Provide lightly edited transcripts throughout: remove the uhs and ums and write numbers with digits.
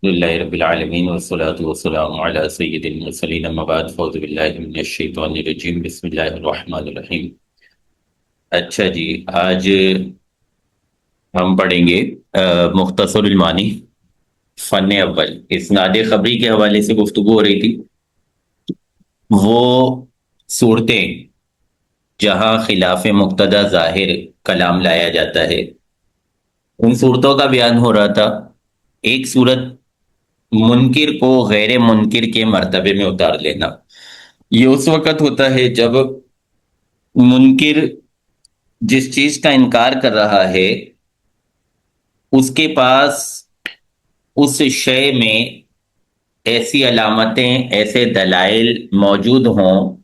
للہ رب العالمین والصلاة والسلام علی سید المرسلین اما بعد فاعوذ باللہ من الشیطان الرجیم بسم اللہ الرحمن الرحیم۔ اچھا جی، آج ہم پڑھیں گے مختصر المعانی فن اول۔ اسناد خبری کے حوالے سے گفتگو ہو رہی تھی۔ وہ صورتیں جہاں خلاف مقتضی ظاہر کلام لایا جاتا ہے ان صورتوں کا بیان ہو رہا تھا۔ ایک صورت منکر کو غیر منکر کے مرتبے میں اتار لینا، یہ اس وقت ہوتا ہے جب منکر جس چیز کا انکار کر رہا ہے اس کے پاس اس شے میں ایسی علامتیں، ایسے دلائل موجود ہوں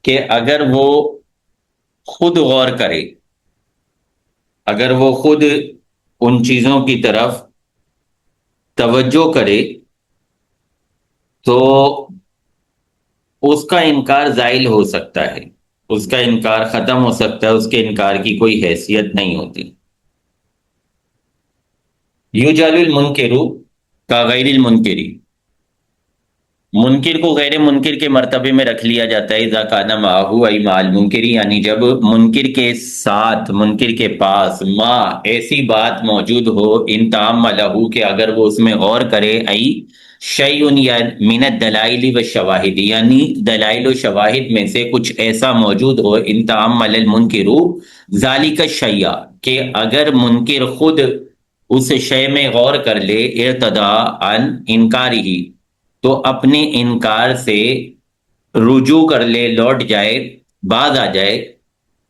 کہ اگر وہ خود غور کرے، اگر وہ خود ان چیزوں کی طرف توجہ کرے تو اس کا انکار زائل ہو سکتا ہے، اس کا انکار ختم ہو سکتا ہے، اس کے انکار کی کوئی حیثیت نہیں ہوتی۔ یجعل المنکر کغیر المنکری، منکر کو غیر منکر کے مرتبے میں رکھ لیا جاتا ہے اذا کان معہ ای مع المنکر، یعنی جب منکر کے ساتھ، منکر کے پاس ما ایسی بات موجود ہو ان تام لہو کہ اگر وہ اس میں غور کرے، ای شیء یا من الدلائل والشواہد، یعنی دلائل و شواہد میں سے کچھ ایسا موجود ہو، ان تامل المنکر ذالک الشیء، کہ اگر منکر خود اس شے میں غور کر لے، ارتداء عن انکارہ، تو اپنے انکار سے رجوع کر لے، لوٹ جائے، باز آ جائے۔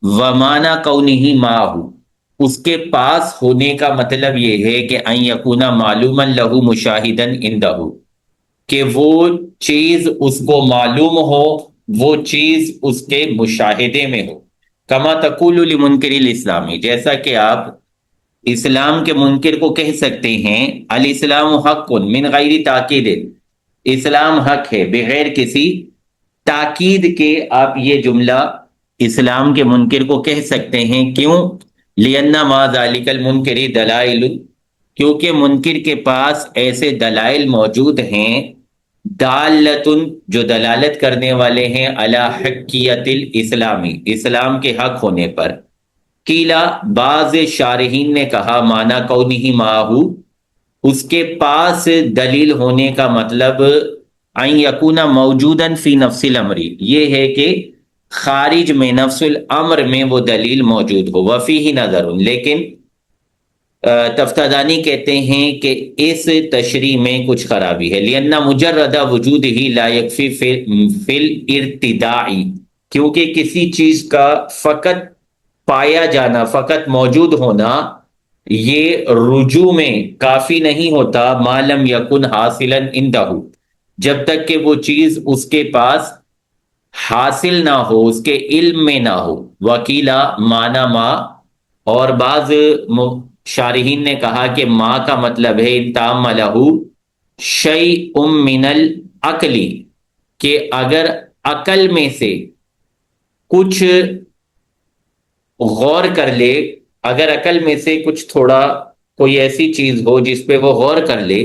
ومانا کونہ معہ، اس کے پاس ہونے کا مطلب یہ ہے کہ ان یکون معلوما لہ مشاہدا عندہ، کہ وہ چیز اس کو معلوم ہو، وہ چیز اس کے مشاہدے میں ہو۔ کما تقول لمنکر الاسلامی، جیسا کہ آپ اسلام کے منکر کو کہہ سکتے ہیں الاسلام حق من غیر تاکید، اسلام حق ہے بغیر کسی تاکید کے، آپ یہ جملہ اسلام کے منکر کو کہہ سکتے ہیں۔ کیوں؟ لِأَنَّ مَا ذَلِكَ الْمُنْكِرِ دَلَائِلٌ، کیونکہ منکر کے پاس ایسے دلائل موجود ہیں، دالتن، جو دلالت کرنے والے ہیں، علی حقیت الاسلامی، اسلام کے حق ہونے پر۔ قیلا، بعض شارحین نے کہا مانا کونہ معہ، اس کے پاس دلیل ہونے کا مطلب ان یکون موجودا فی نفس الامر، یہ ہے کہ خارج میں، نفس الامر میں وہ دلیل موجود ہو۔ وفیہ نظر، لیکن تفتازانی کہتے ہیں کہ اس تشریح میں کچھ خرابی ہے۔ لأن مجرد وجود ہی لا یکفی فی الارتداء، کیونکہ کسی چیز کا فقط پایا جانا، فقط موجود ہونا، یہ رجوع میں کافی نہیں ہوتا، ما لم یکن حاصلا عندہ، جب تک کہ وہ چیز اس کے پاس حاصل نہ ہو، اس کے علم میں نہ ہو۔ وکیلا مانا ما، اور بعض شارحین نے کہا کہ ما کا مطلب ہے ان تام لہ شیء من العقل، کہ اگر عقل میں سے کچھ غور کر لے، اگر عقل میں سے کچھ تھوڑا کوئی ایسی چیز ہو جس پہ وہ غور کر لے۔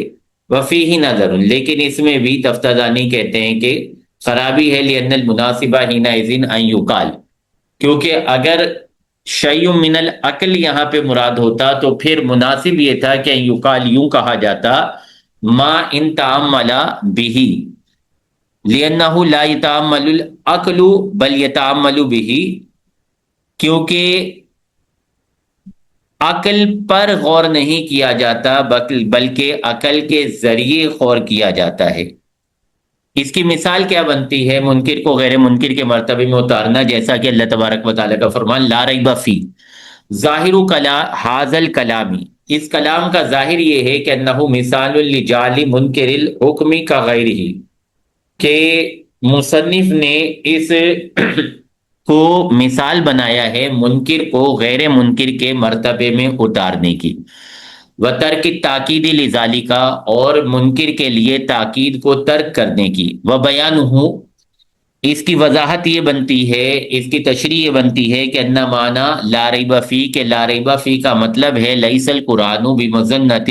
وفیہ نظر، لیکن اس میں بھی تفتازانی کہتے ہیں کہ خرابی ہے۔ لأن المناسب حینئذ ان یقال، کیونکہ اگر شیء من العقل یہاں پہ مراد ہوتا تو پھر مناسب یہ تھا کہ ان یقال، یوں کہا جاتا ما ان تعمل به، لأنه لا يتعمل العقل بل يتعمل به، کیونکہ عقل پر غور نہیں کیا جاتا بلکہ عقل کے ذریعے غور کیا جاتا ہے۔ اس کی مثال کیا بنتی ہے؟ منکر کو غیر منکر کے مرتبے میں اتارنا، جیسا کہ اللہ تبارک و تعالیٰ کا فرمان لا ریب فی، ظاہر ھذا الکلام، اس کلام کا ظاہر یہ ہے کہ انہ مثال لجعل منکر الحکم کغیرہ، کہ مصنف نے اس کو مثال بنایا ہے منکر کو غیر منکر کے مرتبے میں اتارنے کی۔ وترک تاکید لذالک، اور منکر کے لیے تاکید کو ترک کرنے کی۔ وبیانہ، اس کی وضاحت یہ بنتی ہے، اس کی تشریح یہ بنتی ہے کہ ان معنی لا ریب فی، کہ لا ریب فی کا مطلب ہے لیس القرآن بمزنۃ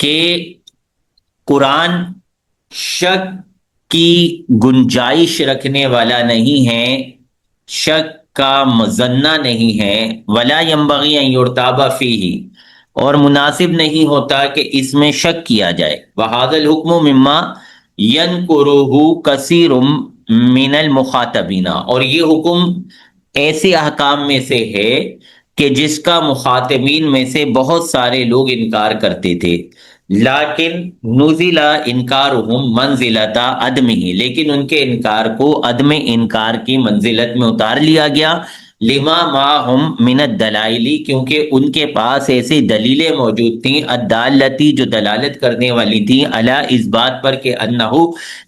کہ قرآن شک کی گنجائش رکھنے والا نہیں ہے، شک کا مظنہ نہیں ہے، ولا ينبغي ان يرتاب فیہ، اور مناسب نہیں ہوتا کہ اس میں شک کیا جائے۔ وہذا الحکم مما ینکرہ کثیر من المخاطبین، اور یہ حکم ایسے احکام میں سے ہے کہ جس کا مخاطبین میں سے بہت سارے لوگ انکار کرتے تھے۔ لیکن نزل انکارہم منزلۃ عدمہ، لیکن ان کے انکار کو عدم انکار کی منزلت میں اتار لیا گیا، لما معہم من الدلائل، کیونکہ ان کے پاس ایسی دلیلیں موجود تھیں، الدالتی جو دلالت کرنے والی تھیں، علی اس بات پر کہ انہ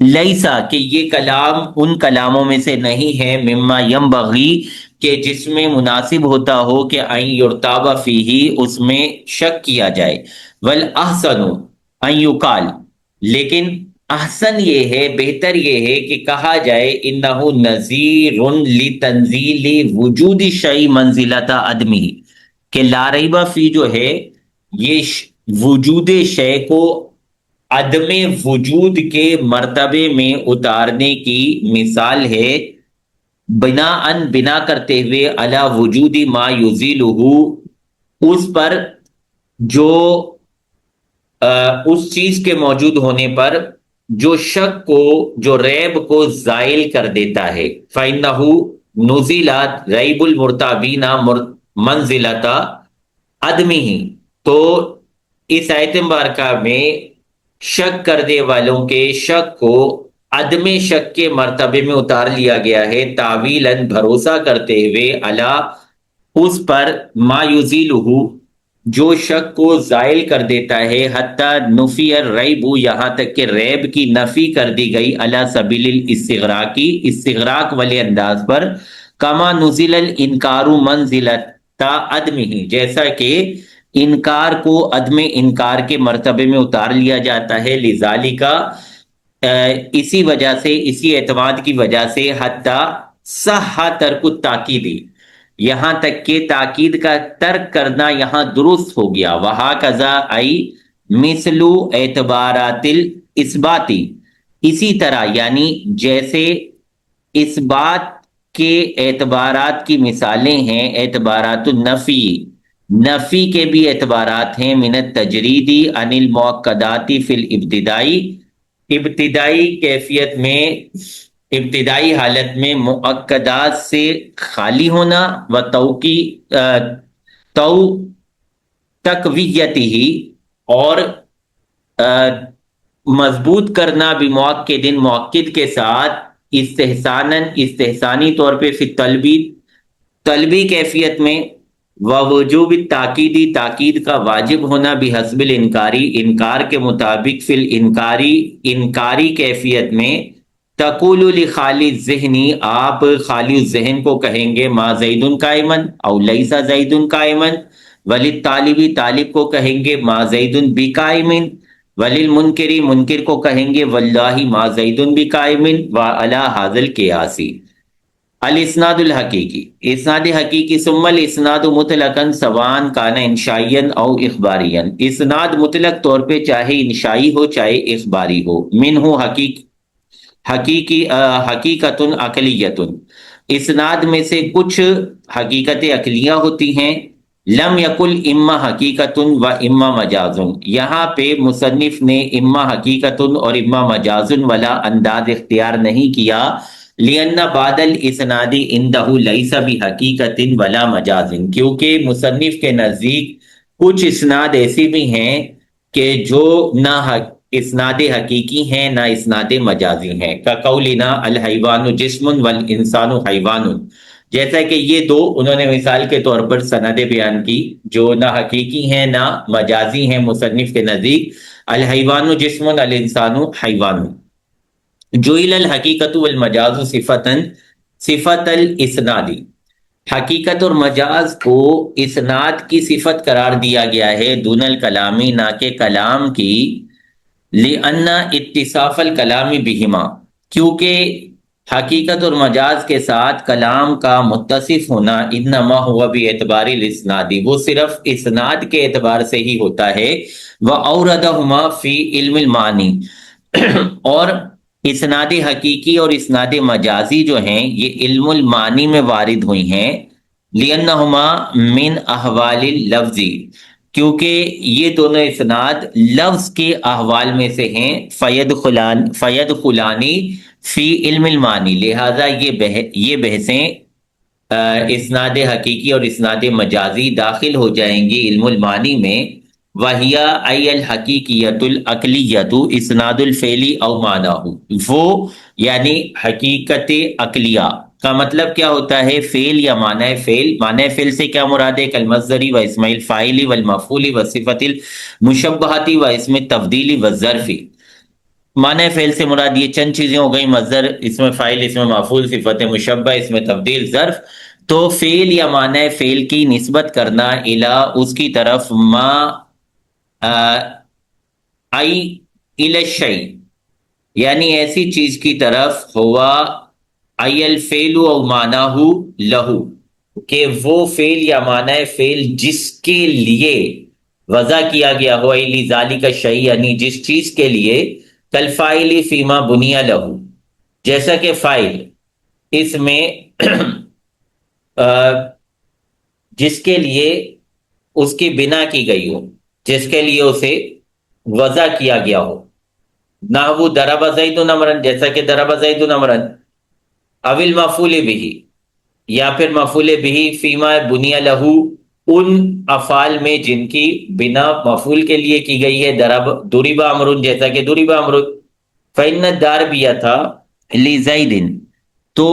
لیسا کہ یہ کلام ان کلاموں میں سے نہیں ہے، مما ینبغی کہ جس میں مناسب ہوتا ہو کہ ان یرتاب فیہ اس میں شک کیا جائے، والاحسن ان یقال، لیکن احسن یہ ہے، بہتر یہ ہے کہ کہا جائے انہ نذیر لتنزیل وجود شیء منزلۃ عدمہ، کہ لا ریب فی جو ہے یہ وجود شے کو عدم وجود کے مرتبے میں اتارنے کی مثال ہے، بنا کرتے ہوئے علی وجود ما یزیلہ، اس پر جو اس چیز کے موجود ہونے پر جو شک کو، جو ریب کو زائل کر دیتا ہے۔ فَإِنَّهُ نُزِلَتْ ریب المرتابین منزلۃ عدمہ، تو اس آیت مبارکہ میں شک کرنے والوں کے شک کو عدم شک کے مرتبے میں اتار لیا گیا ہے، تعویلاً بھروسہ کرتے ہوئے، علی اس پر، ما یزیلہ جو شک کو زائل کر دیتا ہے، حتی نفی الریب یہاں تک کہ ریب کی نفی کر دی گئی، علی سبیل الاستغراقی استغراق والے انداز پر، کما نزل الانکار منزلۃ عدمہ جیسا کہ انکار کو عدم انکار کے مرتبے میں اتار لیا جاتا ہے، لذالک اسی وجہ سے، اسی اعتماد کی وجہ سے، حتی صح ترک التاکیدی یہاں تک کہ تاکید کا ترک کرنا یہاں درست ہو گیا، وہکذا ای مثل اعتبارات الاثباتی، اسی طرح یعنی جیسے اس بات کے اعتبارات کی مثالیں ہیں، اعتبارات النفی، نفی کے بھی اعتبارات ہیں، من التجریدی عن المؤکدات فی الابتدائی، ابتدائی کیفیت میں، ابتدائی حالت میں مؤکدات سے خالی ہونا، و تقویتہ اور مضبوط کرنا، بمؤکد مؤکد کے ساتھ، استحساناً استحسانی طور پہ، فی طلبی کیفیت میں، ووجوب التاکیدی تاکید کا واجب ہونا، بحسب الانکاری انکار کے مطابق، فی الانکاری انکاری کیفیت میں، تقول لخالی الذہنی آپ خالی الذہن کو کہیں گے، ما زید قائما او لیس زید قائما، وللطالبی طالب کو کہیں گے، ما زید بقائم، وللمنکری منکر کو کہیں گے، واللہ ما زید بقائم، وعلی ھذا القیاس۔ الاسناد الحقیقی، اسناد حقیقی، ثم الاسناد مطلقا سواء کان انشائیا او اخباریا، اسناد مطلق طور پہ چاہے انشائی ہو چاہے اخباری ہو، منہ حقیقت عقلیت، اسناد میں سے کچھ حقیقت عقلیہ ہوتی ہیں، لم یقل اما حقیقت و اما مجاز، یہاں پہ مصنف نے اما حقیقت اور اما مجاز والا انداز اختیار نہیں کیا، لأن بعد الاسناد عنده لیس بحقیقت ولا مجاز، کیونکہ مصنف کے نزدیک کچھ اسناد ایسی بھی ہیں کہ جو نہ اسناد حقیقی ہیں نہ اسناد مجازی ہیں، کقولنا الحیوان جسم والانسان حیوان، جیسا کہ یہ دو انہوں نے مثال کے طور پر سندیں بیان کی جو نہ حقیقی ہیں نہ مجازی ہیں مصنف کے نزدیک، الحیوان جسم الانسان حیوان، جعل الحقیقت والمجاز صفت الاسنادی، حقیقت اور مجاز کو اسناد کی صفت قرار دیا گیا ہے، دون الکلامی نہ کہ کلام کی، لأن اتصاف الکلام بہما، کیونکہ حقیقت اور مجاز کے ساتھ کلام کا متصف ہونا انما ہوا باعتبار الاسنادی، وہ صرف اسناد کے اعتبار سے ہی ہوتا ہے، وَأَوْرَدَهُمَا فی علم المعانی، اور اسناد حقیقی اور اسناد مجازی جو ہیں یہ علم المعانی میں وارد ہوئی ہیں، لِأَنَّهُمَا من احوال اللفظ، کیونکہ یہ دونوں اسناد لفظ کے احوال میں سے ہیں، فید خلانی فی علم المعانی، لہذا یہ بحثیں اسناد حقیقی اور اسناد مجازی داخل ہو جائیں گی علم المعانی میں، وَهِيَ أَيَّ الْحَقِيقِيَّةُ الْعَقْلِيَّةُ اسناد الفعلی او معناہ، وہ یعنی حقیقت عقلیہ کا مطلب کیا ہوتا ہے؟ فعل یا معنی فعل، معنی فعل سے کیا مراد ہے؟ کالمصدر و اسم الفاعل والمفعول و صفت المشبہۃ و اسم التفضیل والظرف، معنی فعل سے مراد یہ چند چیزیں ہو گئی، مصدر، اسم فاعل، اسم مفعول، صفت مشبہ، اسم تبدیل، ظرف۔ تو فعل یا معنی فعل کی نسبت کرنا الی اس کی طرف، ما ای الی الشیء، یعنی ایسی چیز کی طرف، ہوا ای الفعل او معناہ لہو، کہ وہ فعل یا معنی فعل جس کے لیے وضع کیا گیا ہو، ای لذالک الشیء، یعنی جس چیز کے لیے، کالفاعل فیما بنی لہو، جیسا کہ فاعل اس میں جس کے لیے اس کی بنا کی گئی ہو، جس کے لیے اسے وضع کیا گیا ہو، نحو ضرب زید امرا، جیسا کہ ضرب زید امرا، او المفعول به، یا پھر مفعول به فیما بنی لہو، ان افعال میں جن کی بنا مفعول کے لیے کی گئی ہے، ضرب امر، جیسا کہ ضرب امر، فإن الضاربیۃ لزید، تو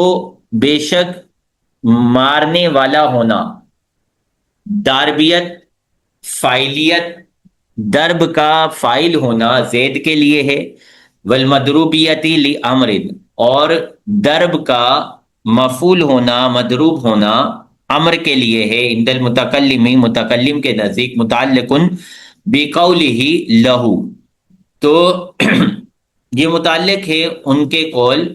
بے شک مارنے والا ہونا، ضاربیت فاعلیت، ضرب کا فاعل ہونا زید کے لیے ہے، والمضروبیۃ لامر، اور ضرب کا مفعول ہونا، مضروب ہونا امر کے لیے ہے، عند المتکلم، متکلم کے نزدیک، متعلق بقولہ لہو، تو یہ متعلق ہے ان کے قول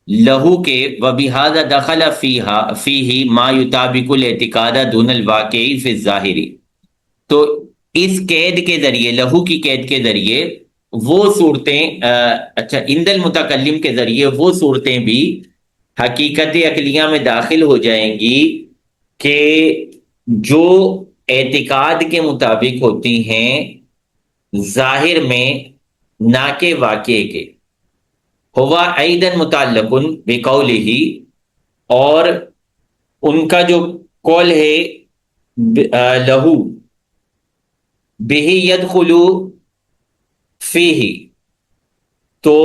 لہو کے، وبہذا دخل فیہ ما یطابق الاعتقاد دون الواقع فی الظاہر، تو اس قید کے ذریعے، لہو کی قید کے ذریعے وہ صورتیں، اچھا عند المتکلم کے ذریعے وہ صورتیں بھی حقیقت عقلیہ میں داخل ہو جائیں گی کہ جو اعتقاد کے مطابق ہوتی ہیں ظاہر میں، نہ کہ واقع کے، ہوا ایدن متعلق بقولہ، اور ان کا جو قول ہے لہو، بہ یدخل فیہ، تو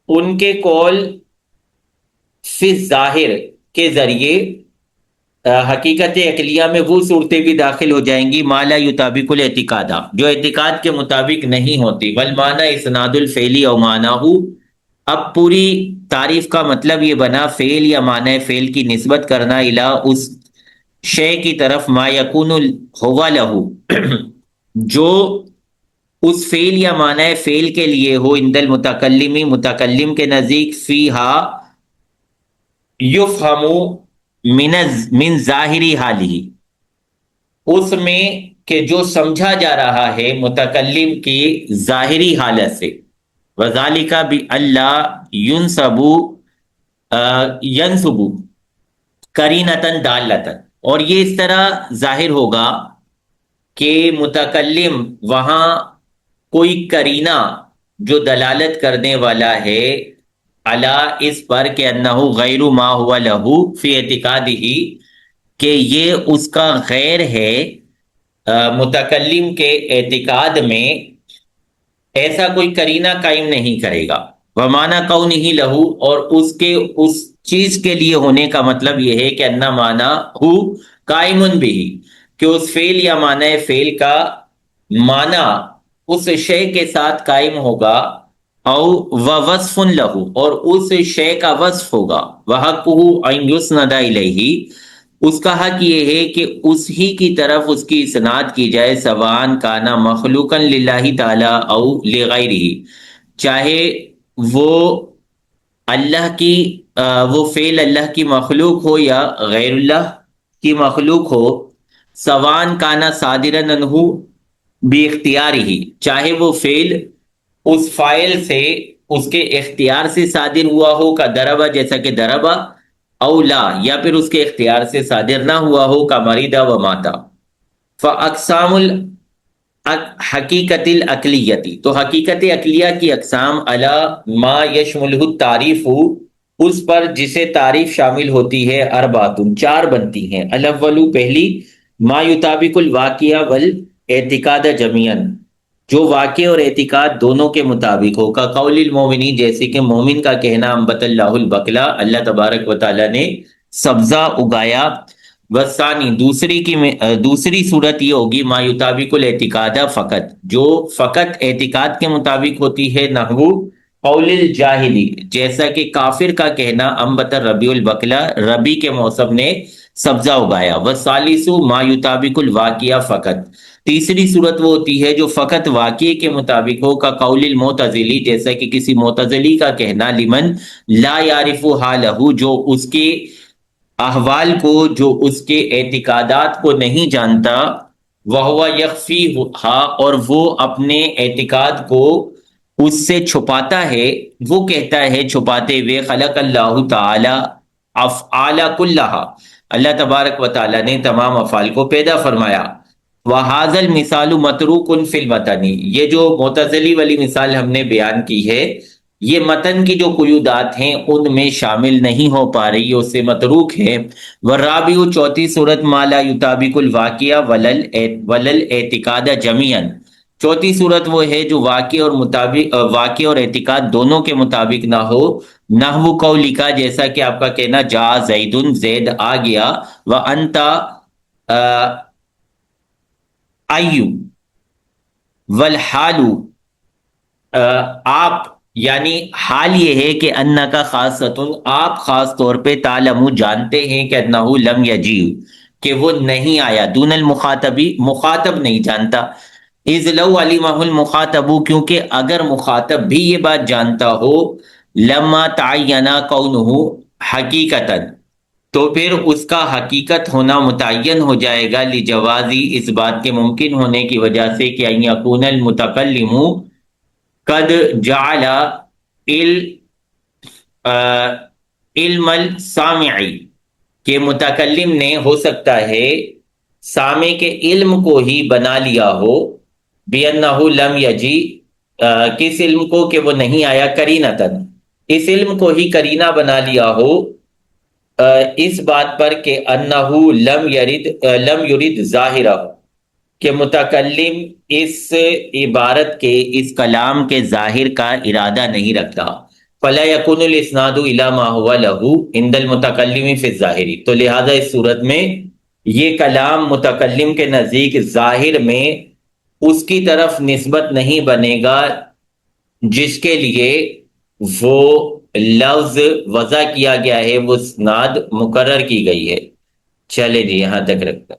ان کے قول فی ظاہر کے ذریعے حقیقت عقلیہ میں وہ صورتیں بھی داخل ہو جائیں گی، ما لا یطابق الاعتقاد، جو اعتقاد کے مطابق نہیں ہوتی، والمعنی اسناد الفعلی او معناہ، اب پوری تعریف کا مطلب یہ بنا، فعل یا معنی فعل کی نسبت کرنا الی اس شے کی طرف، ما یکون ہوا لہو، جو اس فعل یا معنی فعل کے لیے ہو، عند المتکلم، متکلم کے نزدیک، فیہا یفہم من ظاہری حالہ، اس میں کہ جو سمجھا جا رہا ہے متکلم کی ظاہری حالت سے، وذالک بألا ینصب قرینۃ دالۃ، اور یہ اس طرح ظاہر ہوگا کہ متکلم وہاں کوئی قرینہ جو دلالت کرنے والا ہے، علا اس پر، کہ انہ غیر ما ہوا لہو فی اعتقادہ، کہ یہ اس کا غیر ہے متکلم کے اعتقاد میں، ایسا کوئی قرینہ قائم نہیں کرے گا، ومعنی کونہ لہو، اور اس کے اس چیز کے لیے ہونے کا مطلب یہ ہے کہ ان معنی ہو قائم بہ، کہ اس فعل یا معنی فعل کا معنی اس شے کے ساتھ قائم ہوگا، او وصف لہو، اور اس شے کا وصف ہوگا، وحقہ ان یسند الیہ، اس کا حق یہ ہے کہ اس ہی کی طرف اس کی اسناد کی جائے، سواء کانا مخلوقا للہ تعالی او لغیرہ، چاہے وہ اللہ کی وہ فعل اللہ کی مخلوق ہو یا غیر اللہ کی مخلوق ہو، سوان کانا صادرن انہو بھی اختیاری ہی، چاہے وہ فعل اس فائل سے اس کے اختیار سے صادر ہوا ہو کا دربا جیسا کہ دربا، اولا یا پھر اس کے اختیار سے صادر نہ ہوا ہو کا مریدا و ماتا۔ فاقسام حقیقت العقلیتی، تو حقیقت عقلیہ کی اقسام علی ما یشملہ التعریف، اس پر جسے تعریف شامل ہوتی ہے، ارباتن چار بنتی ہیں۔ الاول پہلی، ما یطابق الواقعہ والاعتقاد جمیعاً، جو واقع اور اعتقاد دونوں کے مطابق ہو، کا قول المومنی جیسے کہ مومن کا کہنا انبت اللہ البقلا، اللہ تبارک و تعالیٰ نے سبزہ اگایا۔ وثانی دوسری صورت یہ ہوگی ما یطابق الاعتقاد فقط، جو فقط اعتقاد کے مطابق ہوتی ہے، نحو قول الجاہلی جیسا کہ کافر کا کہنا انبت الربیع البقلا، ربی کے موسم نے سبزہ اگایا۔ والثالث ما یطابق الواقعہ فقط، تیسری صورت وہ ہوتی ہے جو فقط واقعے کے مطابق ہو، کا قول المعتزلی جیسا کہ کسی معتزلی کا کہنا، لمن لا یعرف حالہ، جو اس کے احوال کو، جو اس کے اعتقادات کو نہیں جانتا، وہو یخفی ہا، اور وہ اپنے اعتقاد کو اس سے چھپاتا ہے، وہ کہتا ہے چھپاتے ہوئے، خلق اللہ تعالی افعال کلہا، اللہ تبارک و تعالی نے تمام افعال کو پیدا فرمایا۔ وَهَذَا الْمِثَالُ مَتْرُوكٌ فِي الْمَتَنِ، یہ جو معتزلی والی مثال ہم نے بیان کی ہے، یہ متن کی جو قیودات ہیں ان میں شامل نہیں ہو پا رہی، اس سے متروک ہے۔ والرابع چوتھی صورت، ما لا یطابق الواقعہ ولل اعتقاد جمیعاً، چوتھی صورت وہ ہے جو واقع اور اعتقاد دونوں کے مطابق نہ ہو، نحو قولک جیسا کہ آپ کا کہنا، جا زیدن زید آ گیا، وانت ایو، والحال آپ، یعنی حال یہ ہے کہ انکا خاصتن، آپ خاص طور پہ، تعلم جانتے ہیں کہ انہو لم یجیو، کہ وہ نہیں آیا، دون المخاطبی مخاطب نہیں جانتا، اذ لو علمہ المخاطب، کیونکہ اگر مخاطب بھی یہ بات جانتا ہو، لما تعینہ کونہ حقیقتاً، تو پھر اس کا حقیقت ہونا متعین ہو جائے گا، لجوازی اس بات کے ممکن ہونے کی وجہ سے کہ ان یکون المتکلم قد جعل علم السامعی، کہ متکلم نے ہو سکتا ہے سامع کے علم کو ہی بنا لیا ہو، بِأَنَّهُ لَمْ يَجِئْ، کس علم کو کہ وہ نہیں آیا، قرینتاً، اس علم کو ہی قرینہ بنا لیا ہو اس بات پر کہ انہو لم یرد ظاہرہ، کہ متکلم اس عبارت کے، اس کلام کے ظاہر کا ارادہ نہیں رکھتا۔ فلا یکون الاسناد الی ما هو له عند المتکلم فی الظاہر، تو لہذا اس صورت میں یہ کلام متکلم کے نزدیک ظاہر میں اس کی طرف نسبت نہیں بنے گا جس کے لیے وہ لفظ وضع کیا گیا ہے، وہ اسناد مقرر کی گئی ہے۔ چلے جی یہاں تک رکھتا۔